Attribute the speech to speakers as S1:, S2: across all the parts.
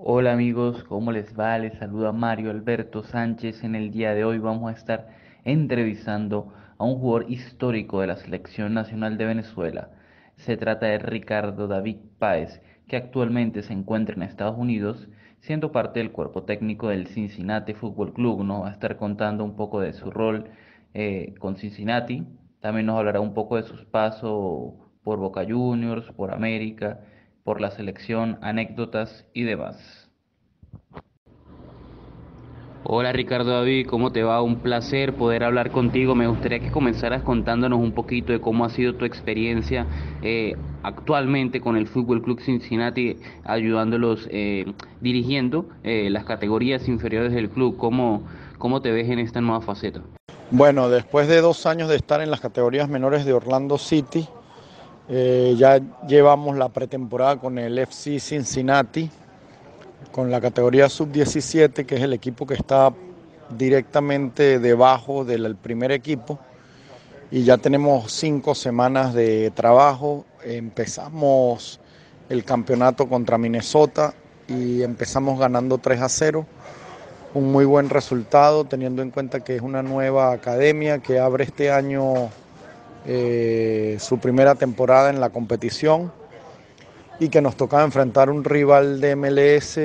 S1: Hola amigos, ¿cómo les va? Les saluda Mario Alberto Sánchez. En el día de hoy vamos a estar entrevistando a un jugador histórico de la Selección Nacional de Venezuela. Se trata de Ricardo David Páez, que actualmente se encuentra en Estados Unidos, siendo parte del cuerpo técnico del Cincinnati Fútbol Club. Nos va a estar contando un poco de su rol con Cincinnati. También nos hablará un poco de sus pasos por Boca Juniors, por América, por la selección, anécdotas y demás. Hola Ricardo David, ¿cómo te va? Un placer poder hablar contigo. Me gustaría que comenzaras contándonos un poquito de cómo ha sido tu experiencia actualmente con el Fútbol Club Cincinnati, ayudándolos dirigiendo las categorías inferiores del club. ¿Cómo te ves en esta nueva faceta?
S2: Bueno, después de 2 años de estar en las categorías menores de Orlando City, ya llevamos la pretemporada con el FC Cincinnati, con la categoría sub-17, que es el equipo que está directamente debajo del primer equipo. Y ya tenemos 5 semanas de trabajo. Empezamos el campeonato contra Minnesota y empezamos ganando 3-0. Un muy buen resultado, teniendo en cuenta que es una nueva academia que abre este año su primera temporada en la competición y que nos tocaba enfrentar un rival de MLS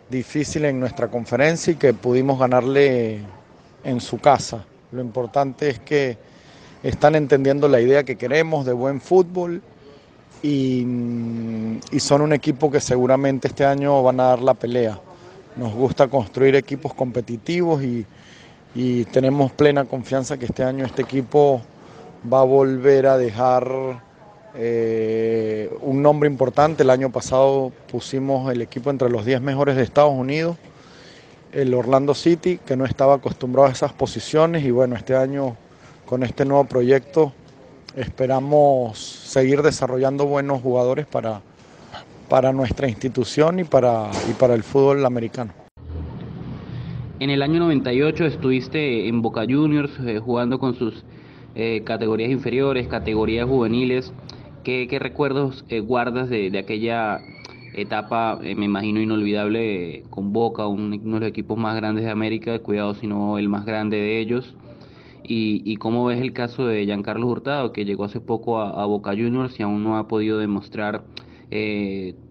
S2: difícil en nuestra conferencia y que pudimos ganarle en su casa. Lo importante es que están entendiendo la idea que queremos de buen fútbol y son un equipo que seguramente este año van a dar la pelea. Nos gusta construir equipos competitivos y tenemos plena confianza que este año este equipo va a volver a dejar un nombre importante. El año pasado pusimos el equipo entre los 10 mejores de Estados Unidos, el Orlando City, que no estaba acostumbrado a esas posiciones, y bueno, este año con este nuevo proyecto esperamos seguir desarrollando buenos jugadores para nuestra institución y para el fútbol americano.
S1: En el año 98 estuviste en Boca Juniors jugando con sus categorías inferiores, categorías juveniles. ¿Qué recuerdos guardas de aquella etapa, me imagino, inolvidable con Boca, uno de los equipos más grandes de América, cuidado si no el más grande de ellos? ¿Y cómo ves el caso de Giancarlo Hurtado, que llegó hace poco a Boca Juniors y aún no ha podido demostrar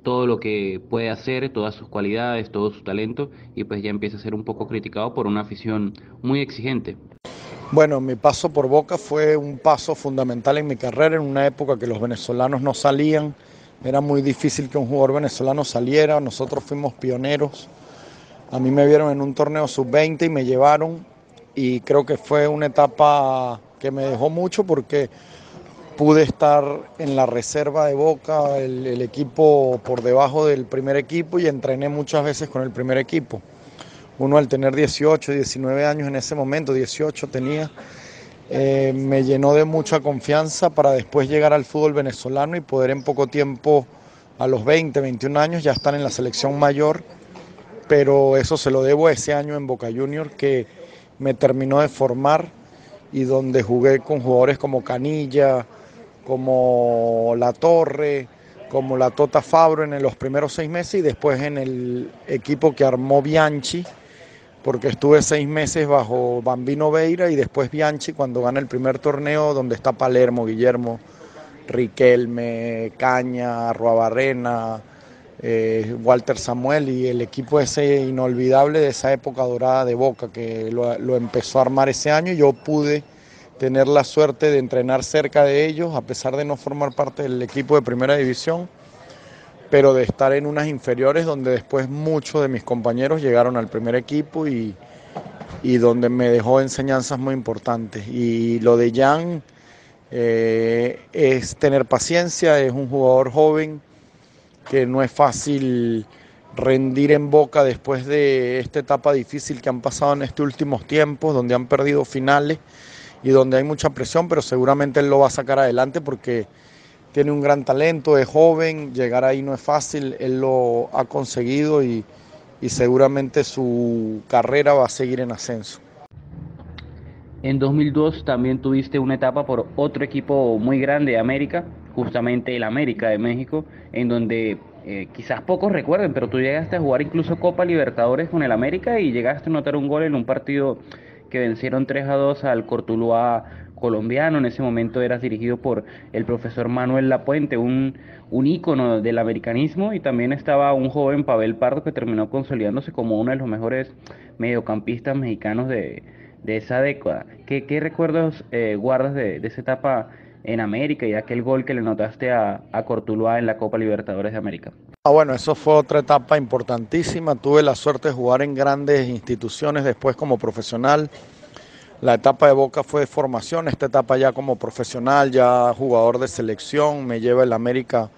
S1: todo lo que puede hacer, todas sus cualidades, todo su talento, y pues ya empieza a ser un poco criticado por una afición muy exigente?
S2: Bueno, mi paso por Boca fue un paso fundamental en mi carrera, en una época que los venezolanos no salían. Era muy difícil que un jugador venezolano saliera, nosotros fuimos pioneros. A mí me vieron en un torneo sub-20 y me llevaron, y creo que fue una etapa que me dejó mucho porque pude estar en la reserva de Boca, el equipo por debajo del primer equipo, y entrené muchas veces con el primer equipo. Uno al tener 18, 19 años en ese momento, 18 tenía, me llenó de mucha confianza para después llegar al fútbol venezolano y poder en poco tiempo, a los 20, 21 años, ya estar en la selección mayor. Pero eso se lo debo a ese año en Boca Juniors que me terminó de formar y donde jugué con jugadores como Canilla, como La Torre, como la Tota Fabro en los primeros 6 meses, y después en el equipo que armó Bianchi, porque estuve 6 meses bajo Bambino Veira y después Bianchi cuando gana el primer torneo donde está Palermo, Guillermo, Riquelme, Caña, Arruabarrena, Walter Samuel y el equipo ese inolvidable de esa época dorada de Boca que lo empezó a armar ese año. Yo pude tener la suerte de entrenar cerca de ellos a pesar de no formar parte del equipo de primera división, pero de estar en unas inferiores donde después muchos de mis compañeros llegaron al primer equipo y donde me dejó enseñanzas muy importantes. Y lo de Jan es tener paciencia, es un jugador joven que no es fácil rendir en Boca después de esta etapa difícil que han pasado en estos últimos tiempos, donde han perdido finales y donde hay mucha presión, pero seguramente él lo va a sacar adelante porque tiene un gran talento, es joven, llegar ahí no es fácil, él lo ha conseguido y seguramente su carrera va a seguir en ascenso.
S1: En 2002 también tuviste una etapa por otro equipo muy grande de América, justamente el América de México, en donde quizás pocos recuerden, pero tú llegaste a jugar incluso Copa Libertadores con el América y llegaste a anotar un gol en un partido que vencieron 3-2 al Cortuluá colombiano. En ese momento eras dirigido por el profesor Manuel Lapuente, un ícono del americanismo, y también estaba un joven Pavel Pardo que terminó consolidándose como uno de los mejores mediocampistas mexicanos de esa década. ¿Qué recuerdos guardas de esa etapa en América y aquel gol que le notaste a Cortuluá en la Copa Libertadores de América?
S2: Bueno, eso fue otra etapa importantísima. Tuve la suerte de jugar en grandes instituciones después como profesional. La etapa de Boca fue de formación, esta etapa ya como profesional, ya jugador de selección, me lleva el América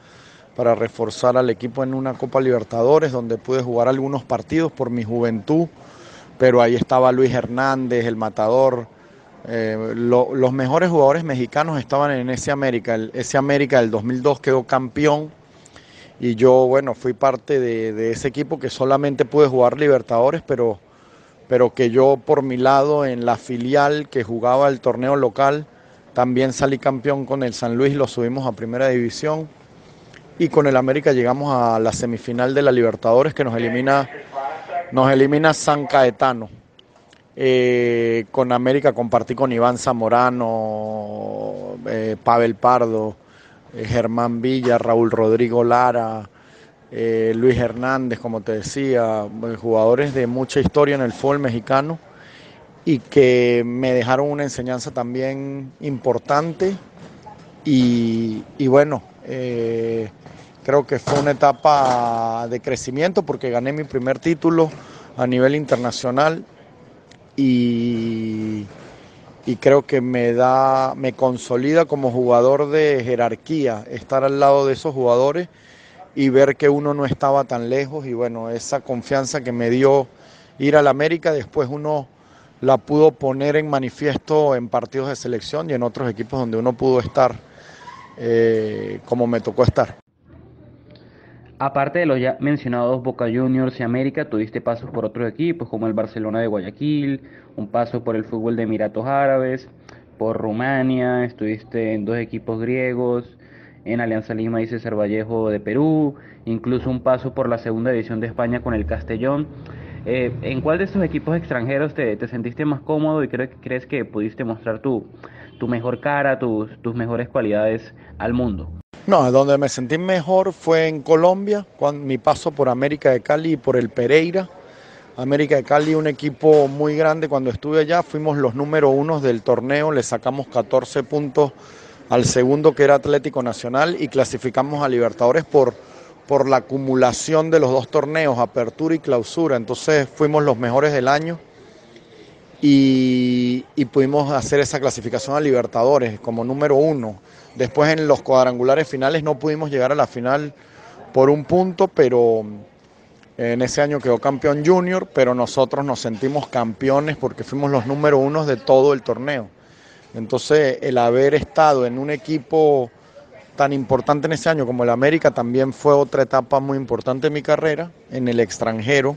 S2: para reforzar al equipo en una Copa Libertadores, donde pude jugar algunos partidos por mi juventud, pero ahí estaba Luis Hernández, el Matador. Los mejores jugadores mexicanos estaban en ese América. Ese América del 2002 quedó campeón y yo, bueno, fui parte de ese equipo que solamente pude jugar Libertadores, pero que yo por mi lado en la filial que jugaba el torneo local, también salí campeón con el San Luis, lo subimos a primera división y con el América llegamos a la semifinal de la Libertadores que nos elimina San Caetano. Con América compartí con Iván Zamorano, Pavel Pardo, Germán Villa, Raúl Rodrigo Lara, Luis Hernández, como te decía, jugadores de mucha historia en el fútbol mexicano y que me dejaron una enseñanza también importante y bueno, creo que fue una etapa de crecimiento porque gané mi primer título a nivel internacional y, y creo que me consolida como jugador de jerarquía, estar al lado de esos jugadores y ver que uno no estaba tan lejos y bueno, esa confianza que me dio ir al América, después uno la pudo poner en manifiesto en partidos de selección y en otros equipos donde uno pudo estar como me tocó estar.
S1: Aparte de los ya mencionados Boca Juniors y América, tuviste pasos por otros equipos como el Barcelona de Guayaquil, un paso por el fútbol de Emiratos Árabes, por Rumania, estuviste en dos equipos griegos, en Alianza Lima y César Vallejo de Perú, incluso un paso por la segunda división de España con el Castellón. ¿En cuál de estos equipos extranjeros te sentiste más cómodo y crees que pudiste mostrar tu mejor cara, tus mejores cualidades al mundo?
S2: No, donde me sentí mejor fue en Colombia, con mi paso por América de Cali y por el Pereira. América de Cali, un equipo muy grande, cuando estuve allá fuimos los número uno del torneo, le sacamos 14 puntos al segundo que era Atlético Nacional y clasificamos a Libertadores por la acumulación de los dos torneos, apertura y clausura, entonces fuimos los mejores del año y pudimos hacer esa clasificación a Libertadores como número uno. Después en los cuadrangulares finales no pudimos llegar a la final por un punto, pero en ese año quedó campeón Junior, pero nosotros nos sentimos campeones porque fuimos los número uno de todo el torneo. Entonces el haber estado en un equipo tan importante en ese año como el América también fue otra etapa muy importante en mi carrera, en el extranjero,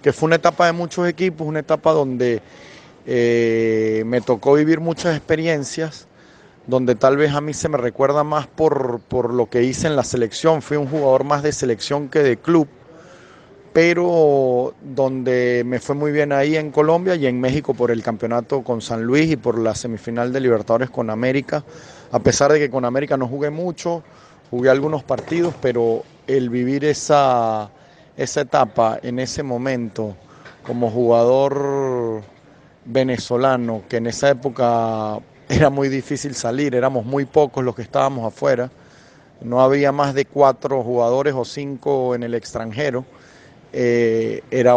S2: que fue una etapa de muchos equipos, una etapa donde me tocó vivir muchas experiencias, donde tal vez a mí se me recuerda más por lo que hice en la selección. Fui un jugador más de selección que de club, pero donde me fue muy bien ahí en Colombia y en México por el campeonato con San Luis y por la semifinal de Libertadores con América. A pesar de que con América no jugué mucho, jugué algunos partidos, pero el vivir esa etapa en ese momento como jugador venezolano, que en esa época era muy difícil salir, éramos muy pocos los que estábamos afuera, no había más de 4 jugadores o 5 en el extranjero, era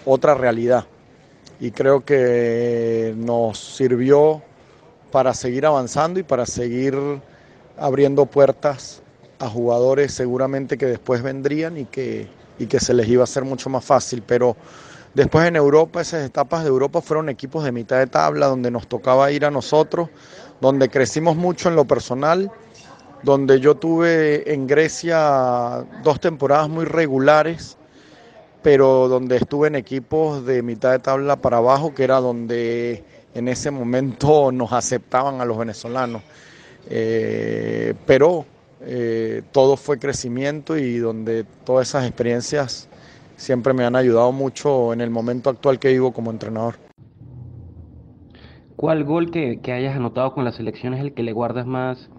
S2: otra realidad y creo que nos sirvió para seguir avanzando y para seguir abriendo puertas a jugadores seguramente que después vendrían y que se les iba a hacer mucho más fácil, pero después en Europa, esas etapas de Europa fueron equipos de mitad de tabla donde nos tocaba ir a nosotros, donde crecimos mucho en lo personal, donde yo tuve en Grecia 2 temporadas muy regulares, pero donde estuve en equipos de mitad de tabla para abajo, que era donde en ese momento nos aceptaban a los venezolanos. Pero todo fue crecimiento y donde todas esas experiencias siempre me han ayudado mucho en el momento actual que vivo como entrenador.
S1: ¿Cuál gol que hayas anotado con la selección es el que le guardas más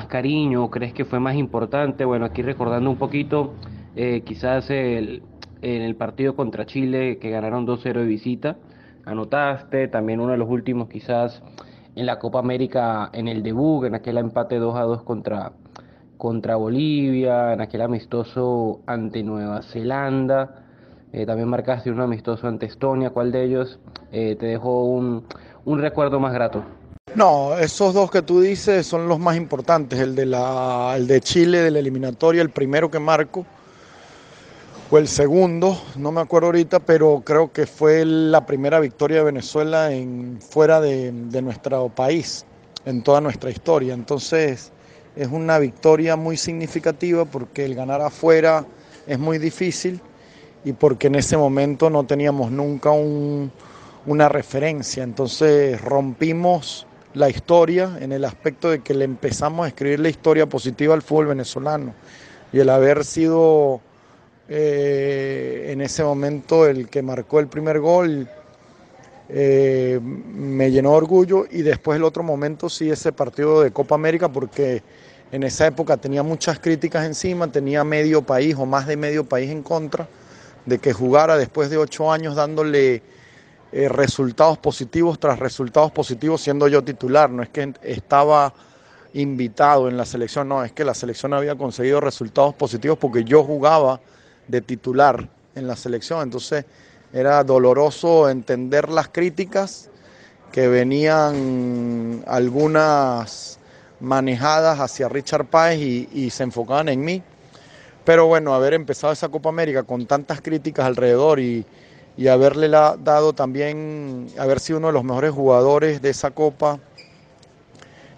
S1: cariño o crees que fue más importante? Bueno, aquí recordando un poquito, quizás en el partido contra Chile que ganaron 2-0 de visita, anotaste, también uno de los últimos quizás en la Copa América en el debut, en aquel empate 2-2 contra Bolivia, en aquel amistoso ante Nueva Zelanda. También marcaste un amistoso ante Estonia. ¿Cuál de ellos te dejó un recuerdo más grato?
S2: No, esos dos que tú dices son los más importantes. El de Chile, de la eliminatoria, el primero que marco, o el segundo, no me acuerdo ahorita, pero creo que fue la primera victoria de Venezuela fuera de nuestro país, en toda nuestra historia. Entonces, es una victoria muy significativa porque el ganar afuera es muy difícil y porque en ese momento no teníamos nunca una referencia. Entonces, rompimos la historia en el aspecto de que le empezamos a escribir la historia positiva al fútbol venezolano y el haber sido en ese momento el que marcó el primer gol me llenó de orgullo y después el otro momento sí ese partido de Copa América porque en esa época tenía muchas críticas encima, tenía medio país o más de medio país en contra de que jugara después de 8 años dándole resultados positivos tras resultados positivos siendo yo titular, no es que estaba invitado en la selección, no, es que la selección había conseguido resultados positivos porque yo jugaba de titular en la selección, entonces era doloroso entender las críticas que venían algunas manejadas hacia Richard Páez y se enfocaban en mí, pero bueno, haber empezado esa Copa América con tantas críticas alrededor y haberle dado también, haber sido uno de los mejores jugadores de esa Copa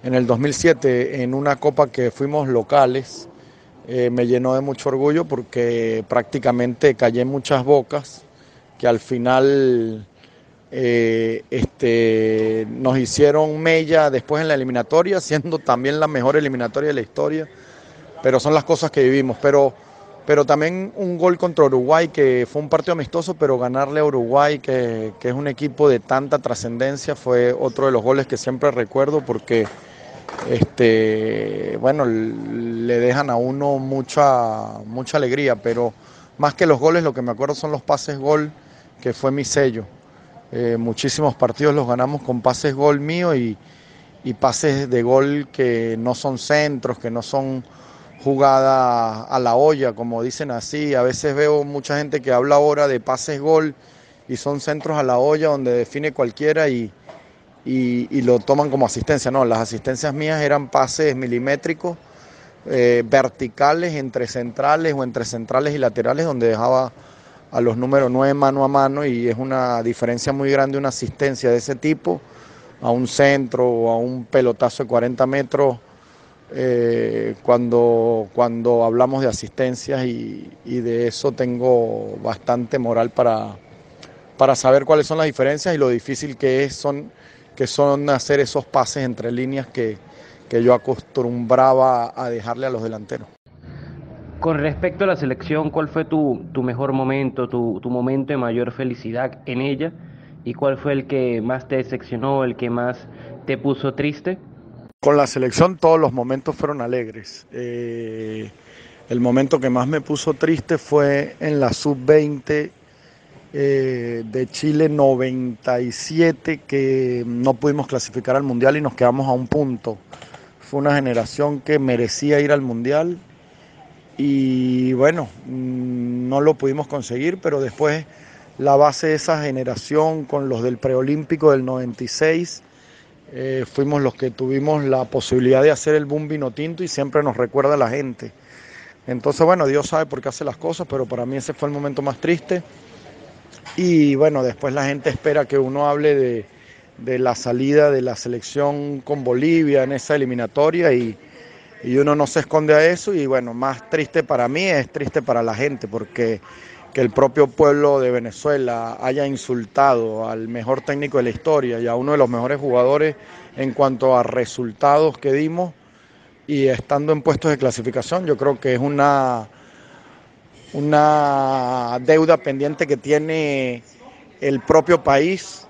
S2: en el 2007 en una Copa que fuimos locales, me llenó de mucho orgullo porque prácticamente callé muchas bocas que al final nos hicieron mella después en la eliminatoria, siendo también la mejor eliminatoria de la historia, pero son las cosas que vivimos. Pero también un gol contra Uruguay, que fue un partido amistoso, pero ganarle a Uruguay, que es un equipo de tanta trascendencia, fue otro de los goles que siempre recuerdo porque bueno, le dejan a uno mucha alegría, pero más que los goles, lo que me acuerdo son los pases gol, que fue mi sello. Muchísimos partidos los ganamos con pases gol mío y pases de gol que no son centros, que no son jugadas a la olla, como dicen así. A veces veo mucha gente que habla ahora de pases gol y son centros a la olla donde define cualquiera y lo toman como asistencia. No, las asistencias mías eran pases milimétricos, verticales entre centrales o entre centrales y laterales, donde dejaba a los números 9 mano a mano y es una diferencia muy grande una asistencia de ese tipo a un centro o a un pelotazo de 40 metros cuando hablamos de asistencias y de eso tengo bastante moral para saber cuáles son las diferencias y lo difícil que son hacer esos pases entre líneas que yo acostumbraba a dejarle a los delanteros.
S1: Con respecto a la selección, ¿cuál fue tu mejor momento, tu momento de mayor felicidad en ella? ¿Y cuál fue el que más te decepcionó, el que más te puso triste?
S2: Con la selección todos los momentos fueron alegres. El momento que más me puso triste fue en la sub-20 de Chile 97, que no pudimos clasificar al Mundial y nos quedamos a un punto. Fue una generación que merecía ir al Mundial y bueno, no lo pudimos conseguir, pero después la base de esa generación con los del preolímpico del 96, fuimos los que tuvimos la posibilidad de hacer el boom vino tinto y siempre nos recuerda a la gente. Entonces bueno, Dios sabe por qué hace las cosas, pero para mí ese fue el momento más triste. Y bueno, después la gente espera que uno hable de la salida de la selección con Bolivia en esa eliminatoria y uno no se esconde a eso y bueno, más triste para mí es triste para la gente porque que el propio pueblo de Venezuela haya insultado al mejor técnico de la historia y a uno de los mejores jugadores en cuanto a resultados que dimos y estando en puestos de clasificación, yo creo que es una deuda pendiente que tiene el propio país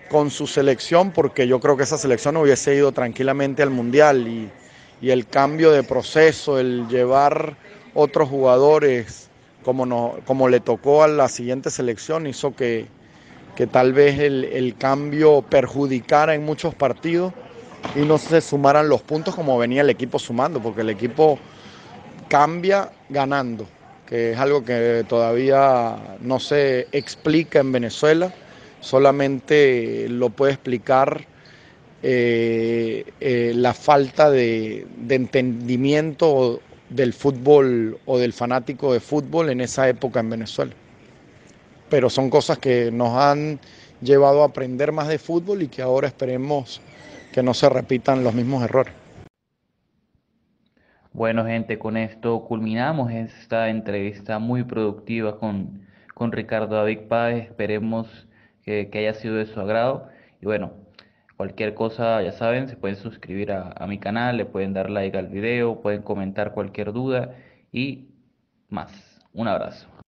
S2: con su selección, porque yo creo que esa selección hubiese ido tranquilamente al Mundial y el cambio de proceso, el llevar otros jugadores como, no, como le tocó a la siguiente selección, hizo que tal vez el cambio perjudicara en muchos partidos y no se sumaran los puntos como venía el equipo sumando, porque el equipo cambia ganando, que es algo que todavía no se explica en Venezuela, solamente lo puede explicar la falta de entendimiento del fútbol o del fanático de fútbol en esa época en Venezuela. Pero son cosas que nos han llevado a aprender más de fútbol y que ahora esperemos que no se repitan los mismos errores.
S1: Bueno, gente, con esto culminamos esta entrevista muy productiva con Ricardo David Páez. Esperemos que haya sido de su agrado. Y bueno, cualquier cosa, ya saben, se pueden suscribir a mi canal, le pueden dar like al video, pueden comentar cualquier duda y más. Un abrazo.